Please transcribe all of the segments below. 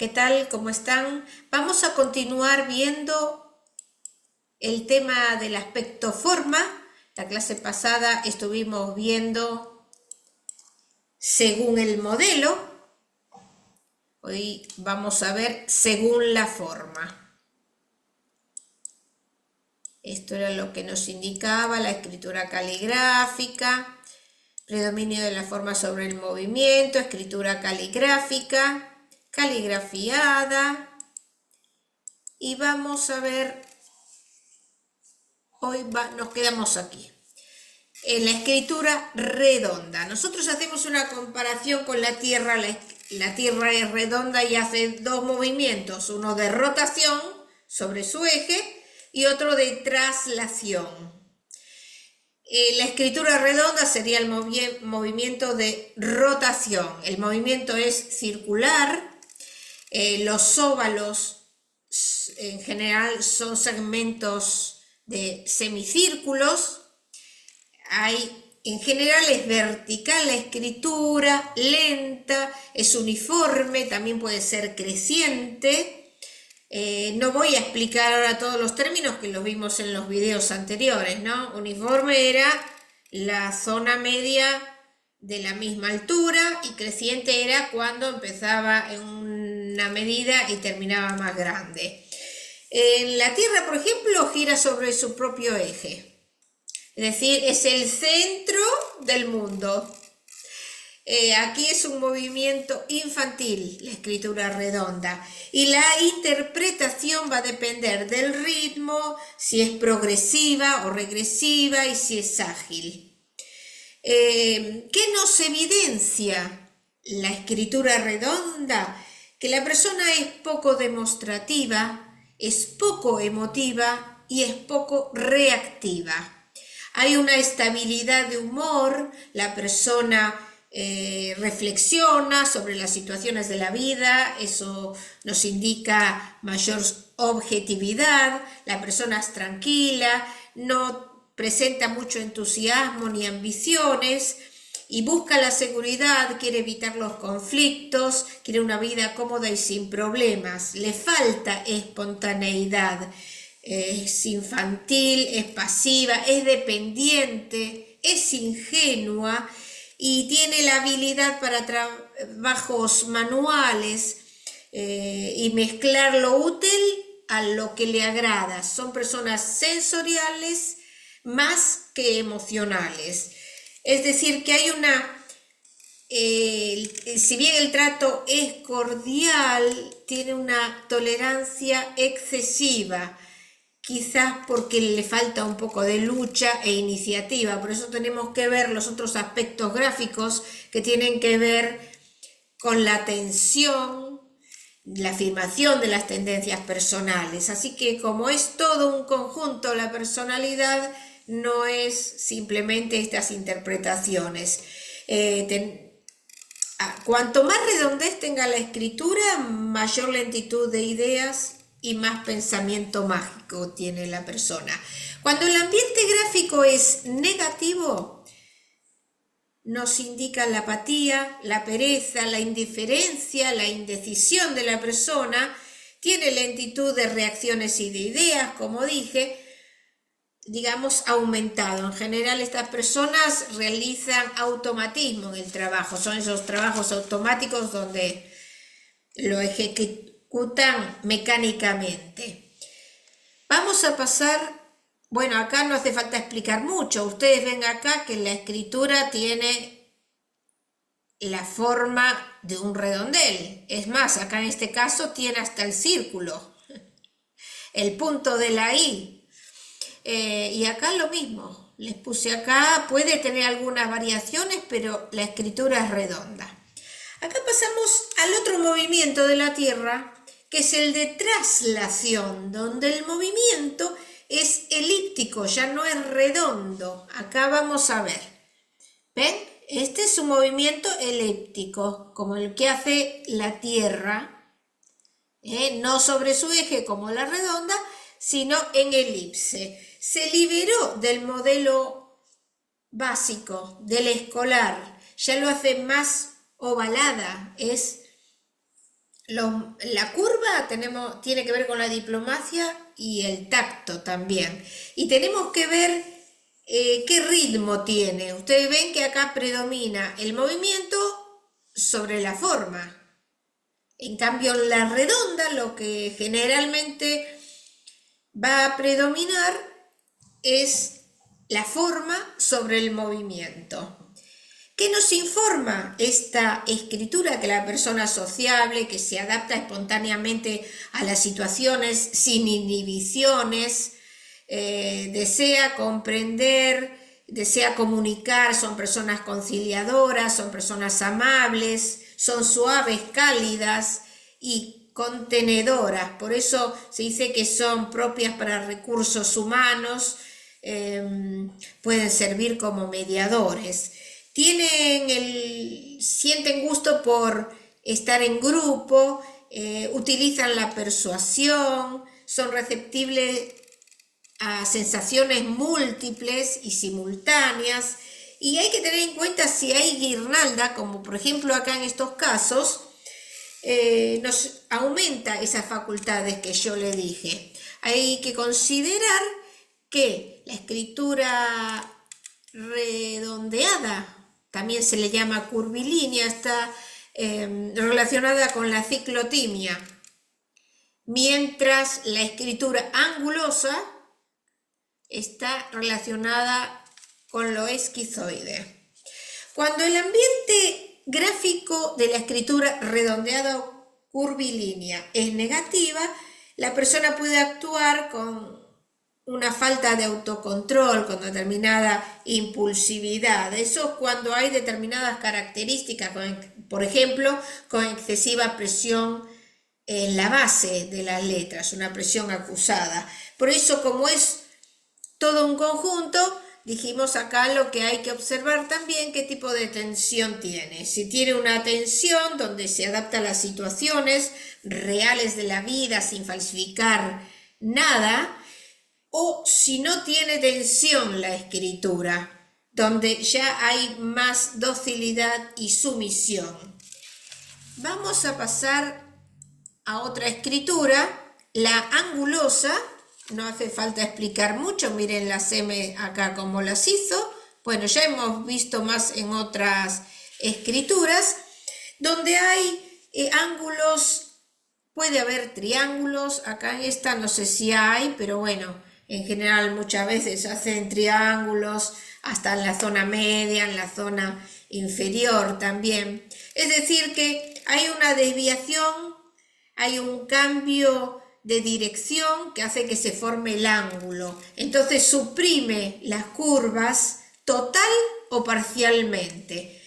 ¿Qué tal? ¿Cómo están? Vamos a continuar viendo el tema del aspecto forma. La clase pasada estuvimos viendo según el modelo. Hoy vamos a ver según la forma. Esto era lo que nos indicaba la escritura caligráfica, predominio de la forma sobre el movimiento, escritura caligráfica, caligrafiada, y vamos a ver, nos quedamos aquí, en la escritura redonda. Nosotros hacemos una comparación con la Tierra. La Tierra es redonda y hace dos movimientos, uno de rotación sobre su eje y otro de traslación. La escritura redonda sería el movimiento de rotación. El movimiento es circular. Los óvalos en general son segmentos de semicírculos. En general es vertical la escritura, lenta, es uniforme, también puede ser creciente. No voy a explicar ahora todos los términos que los vimos en los videos anteriores, ¿no? Uniforme era la zona media de la misma altura y creciente era cuando empezaba en una medida y terminaba más grande. En la Tierra, por ejemplo, gira sobre su propio eje, es decir, es el centro del mundo. Aquí es un movimiento infantil, la escritura redonda, y la interpretación va a depender del ritmo, si es progresiva o regresiva y si es ágil. ¿Qué nos evidencia la escritura redonda? Que la persona es poco demostrativa, es poco emotiva y es poco reactiva. Hay una estabilidad de humor, la persona reflexiona sobre las situaciones de la vida, eso nos indica mayor objetividad, la persona es tranquila, no presenta mucho entusiasmo ni ambiciones y busca la seguridad, quiere evitar los conflictos, quiere una vida cómoda y sin problemas, le falta espontaneidad, es infantil, es pasiva, es dependiente, es ingenua y tiene la habilidad para trabajos manuales y mezclar lo útil a lo que le agrada. Son personas sensoriales más que emocionales. Es decir, que hay si bien el trato es cordial, tiene una tolerancia excesiva, quizás porque le falta un poco de lucha e iniciativa. Por eso tenemos que ver los otros aspectos gráficos que tienen que ver con la atención, la afirmación de las tendencias personales. Así que como es todo un conjunto, la personalidad no es simplemente estas interpretaciones. Cuanto más redondez tenga la escritura, mayor lentitud de ideas y más pensamiento mágico tiene la persona. Cuando el ambiente gráfico es negativo, nos indica la apatía, la pereza, la indiferencia, la indecisión de la persona, tiene lentitud de reacciones y de ideas, como dije, digamos, aumentado. En general estas personas realizan automatismo en el trabajo, son esos trabajos automáticos donde lo ejecutan mecánicamente. Vamos a pasar, bueno, acá no hace falta explicar mucho, ustedes ven acá que la escritura tiene la forma de un redondel, es más, acá en este caso tiene hasta el círculo, el punto de la I. Y acá lo mismo, les puse acá, puede tener algunas variaciones, pero la escritura es redonda. Acá pasamos al otro movimiento de la Tierra, que es el de traslación, donde el movimiento es elíptico, ya no es redondo. Acá vamos a ver, ¿ven? Este es un movimiento elíptico, como el que hace la Tierra, no sobre su eje como la redonda, sino en elipse. Se liberó del modelo básico, del escolar, ya lo hace más ovalada, es La curva tiene que ver con la diplomacia y el tacto también. Y tenemos que ver qué ritmo tiene. Ustedes ven que acá predomina el movimiento sobre la forma. En cambio, en la redonda lo que generalmente va a predominar es la forma sobre el movimiento. ¿Qué nos informa esta escritura? Que la persona sociable, que se adapta espontáneamente a las situaciones sin inhibiciones, desea comprender, desea comunicar, son personas conciliadoras, son personas amables, son suaves, cálidas y contenedoras. Por eso se dice que son propias para recursos humanos, pueden servir como mediadores. Sienten gusto por estar en grupo, utilizan la persuasión, son receptibles a sensaciones múltiples y simultáneas, y hay que tener en cuenta si hay guirnalda, como por ejemplo acá en estos casos, nos aumenta esas facultades que yo le dije. Hay que considerar que la escritura redondeada, también se le llama curvilínea, está relacionada con la ciclotimia, mientras la escritura angulosa está relacionada con lo esquizoide. Cuando el ambiente gráfico de la escritura redondeada o curvilínea es negativa, la persona puede actuar con una falta de autocontrol, con determinada impulsividad. Eso es cuando hay determinadas características, por ejemplo, con excesiva presión en la base de las letras, una presión acusada. Por eso, como es todo un conjunto, dijimos acá lo que hay que observar también qué tipo de tensión tiene. Si tiene una tensión donde se adapta a las situaciones reales de la vida sin falsificar nada, o si no tiene tensión la escritura, donde ya hay más docilidad y sumisión. Vamos a pasar a otra escritura, la angulosa. No hace falta explicar mucho, miren las M acá como las hizo. Bueno, ya hemos visto más en otras escrituras, donde hay ángulos, puede haber triángulos. Acá en esta no sé si hay, pero bueno, en general muchas veces hacen triángulos hasta en la zona media, en la zona inferior también. Es decir que hay una desviación, hay un cambio de dirección que hace que se forme el ángulo. Entonces suprime las curvas total o parcialmente.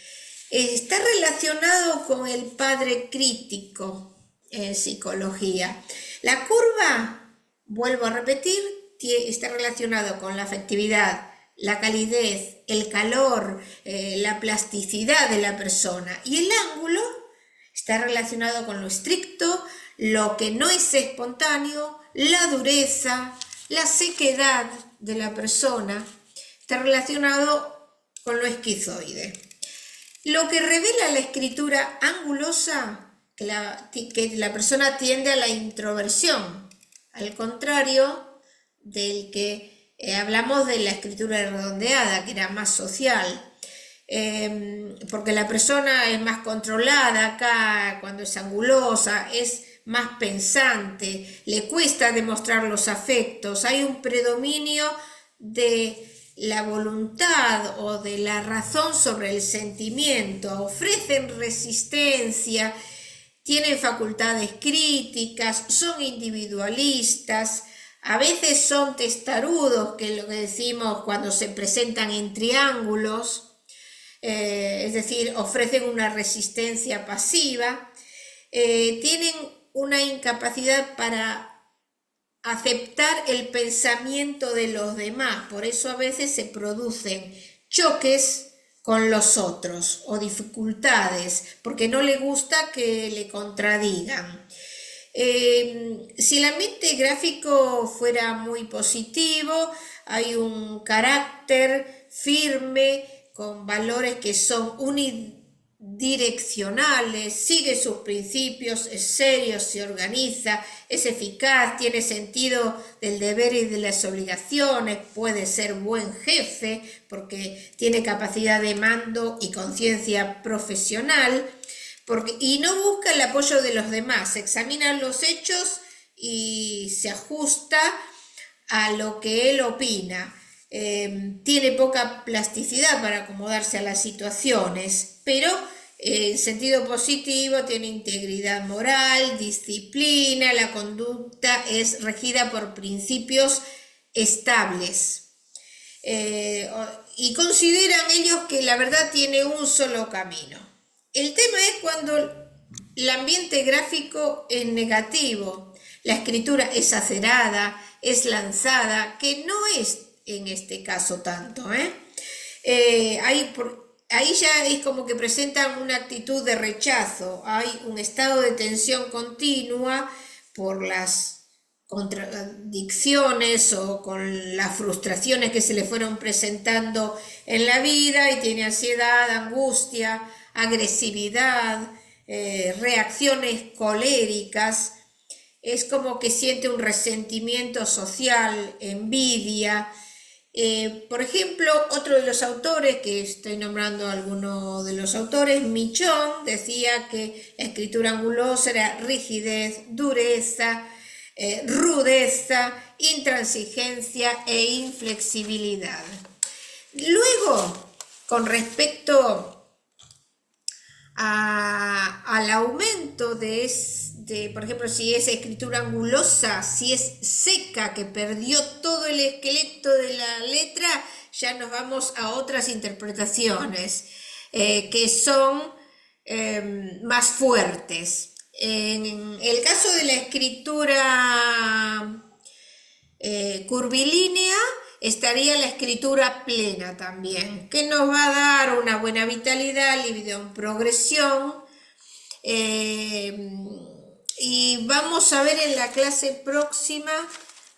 Está relacionado con el padre crítico en psicología. La curva, vuelvo a repetir, está relacionado con la afectividad, la calidez, el calor, la plasticidad de la persona, y el ángulo está relacionado con lo estricto, lo que no es espontáneo, la dureza, la sequedad de la persona. Está relacionado con lo esquizoide. Lo que revela la escritura angulosa, que la persona tiende a la introversión, al contrario del que hablamos de la escritura redondeada, que era más social, porque la persona es más controlada acá, cuando es angulosa, es más pensante, le cuesta demostrar los afectos, hay un predominio de la voluntad o de la razón sobre el sentimiento, ofrecen resistencia, tienen facultades críticas, son individualistas, a veces son testarudos, que es lo que decimos cuando se presentan en triángulos, es decir, ofrecen una resistencia pasiva, tienen una incapacidad para aceptar el pensamiento de los demás, por eso a veces se producen choques con los otros o dificultades, porque no le gusta que le contradigan. Si el ambiente gráfico fuera muy positivo, hay un carácter firme con valores que son direccionales, sigue sus principios, es serio, se organiza, es eficaz, tiene sentido del deber y de las obligaciones, puede ser buen jefe porque tiene capacidad de mando y conciencia profesional, y no busca el apoyo de los demás, examina los hechos y se ajusta a lo que él opina. Tiene poca plasticidad para acomodarse a las situaciones, pero en sentido positivo tiene integridad moral, disciplina, la conducta es regida por principios estables. Y consideran ellos que la verdad tiene un solo camino. El tema es cuando el ambiente gráfico es negativo, la escritura es acerada, es lanzada, que no es en este caso tanto. Ahí ya es como que presentan una actitud de rechazo, hay un estado de tensión continua por las contradicciones o con las frustraciones que se le fueron presentando en la vida, y tiene ansiedad, angustia, agresividad, reacciones coléricas. Es como que siente un resentimiento social, envidia. Por ejemplo, otro de los autores, que estoy nombrando algunos de los autores, Michon, decía que la escritura angulosa era rigidez, dureza, rudeza, intransigencia e inflexibilidad. Luego, con respecto al aumento por ejemplo, si es escritura angulosa, si es seca, que perdió todo el esqueleto de la letra, ya nos vamos a otras interpretaciones que son más fuertes. En el caso de la escritura curvilínea, estaría la escritura plena también, que nos va a dar una buena vitalidad, libido en progresión. Y vamos a ver en la clase próxima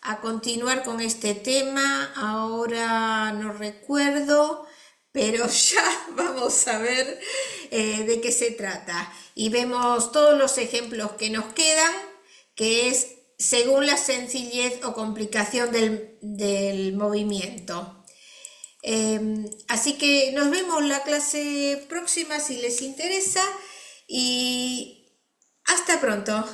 a continuar con este tema. Ahora no recuerdo, pero ya vamos a ver de qué se trata. Y vemos todos los ejemplos que nos quedan, que es según la sencillez o complicación del movimiento. Así que nos vemos la clase próxima si les interesa, y hasta pronto.